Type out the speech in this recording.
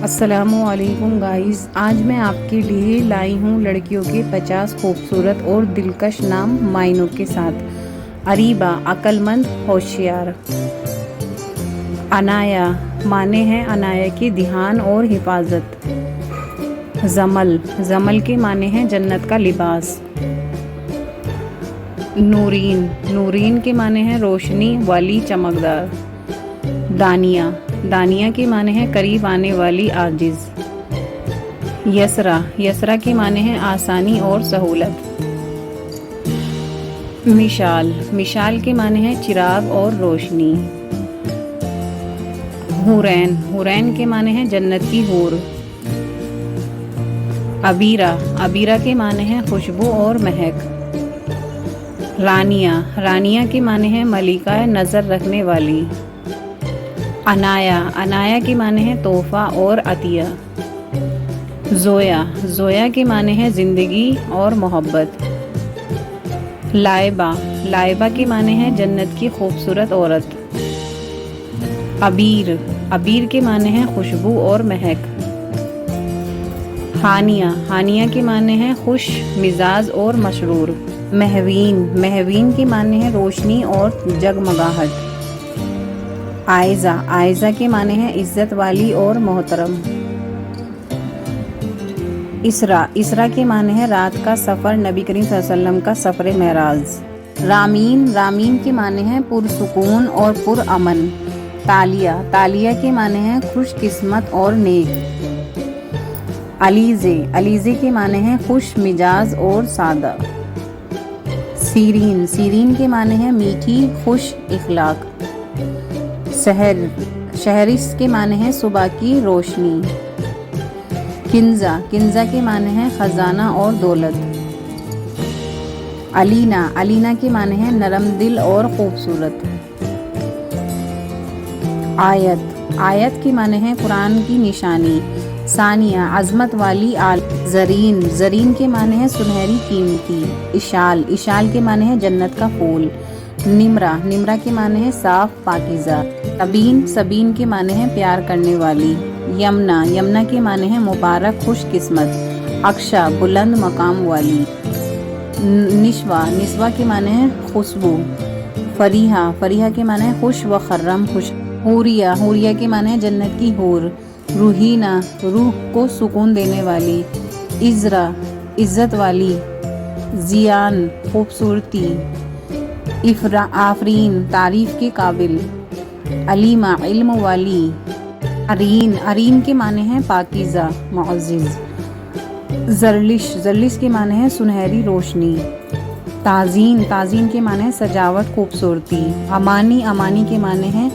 السلام علیکم گائز، آج میں آپ کے لیے لائی ہوں لڑکیوں کے 50 خوبصورت اور دلکش نام معنوں کے ساتھ۔ اریبہ عقل مند، ہوشیار۔ عنایہ معنی ہے عنایہ کی دھیان اور حفاظت۔ زمل، زمل کے معنی ہیں جنت کا لباس۔ نورین، نورین کے معنی ہیں روشنی والی، چمکدار۔ دانیہ، دانیہ کے معنی ہیں قریب آنے والی، عاجز۔ یسریٰ، یسریٰ کے معنی ہیں آسانی اور سہولت۔ مشال، مشال کے معنی ہیں چراغ اور روشنی۔ حورین، حورین کے معنی ہیں جنت کی حور۔ عبیرہ، عبیرہ کے معنی ہیں خوشبو اور مہک۔ رانیہ، رانیہ کے معنی ہیں ملکہ نظر رکھنے والی۔ عنایہ، عنایہ کے معنی ہیں تحفہ اور عطیہ۔ زویا، زویا کے معنی ہیں زندگی اور محبت۔ لائبہ، لائبہ کے معنی ہیں جنت کی خوبصورت عورت۔ عبیر، عبیر کے معنی ہیں خوشبو اور مہک۔ ہانیہ، ہانیہ کے معنی ہیں خوش مزاج اور مسرور۔ مہوین، مہوین کے معنی ہیں روشنی اور جگمگاہٹ۔ عائزہ، عائزہ کے معنی ہیں عزت والی اور محترم۔ اسریٰ، اسریٰ کے معنی ہیں رات کا سفر، نبی کریم صلی اللہ علیہ وسلم کا سفر معراج۔ رامین، رامین کے معنی ہیں پرسکون اور پرامن۔ تالیہ، تالیہ کے معنی ہیں خوش قسمت اور نیک۔ علیزے، علیزے کے معنی ہیں خوش مزاج اور سادہ۔ سیرین، سیرین کے معنی ہیں میٹھی، خوش اخلاق۔ سحر، شہرش کے معنی ہیں صبح کی روشنی۔ کنزہ، کنزہ کے معنی ہیں خزانہ اور دولت۔ علینا، علینا کے معنی ہیں نرم دل اور خوبصورت۔ آیت، آیت کے معنی ہیں قرآن کی نشانی۔ ثانیہ، عظمت والی، اعلیٰ۔ زرین، زرین کے معنی ہیں سنہری، قیمتی۔ اشال، اشال کے معنی ہیں جنت کا پھول۔ نمرہ، نمرہ کے معنی ہیں صاف، پاکیزہ۔ سبین، سبین کے معنی ہیں پیار کرنے والی۔ یمنا، یمنا کے معنی ہیں مبارک، خوش قسمت۔ اکشا، بلند مقام والی۔ نشوہ، نسوہ کے معنی ہیں خوشبو۔ فریحہ، فریحہ کے معنی ہیں خوش و خرم، خوش۔ حوریہ، حوریہ کے معنی ہیں جنت کی حور۔ روحینہ، روح کو سکون دینے والی۔ عذرا، عزت والی۔ زیان، خوبصورتی۔ آفرین، تعریف کے قابل۔ علیمہ، علم والی۔ ارین، ارین کے معنی ہیں پاکیزہ، معزز۔ زرلش، زرلش کے معنی ہیں سنہری روشنی۔ تعظیم، تعظیم کے معنی ہیں سجاوٹ، خوبصورتی۔ امانی، امانی کے معنی ہیں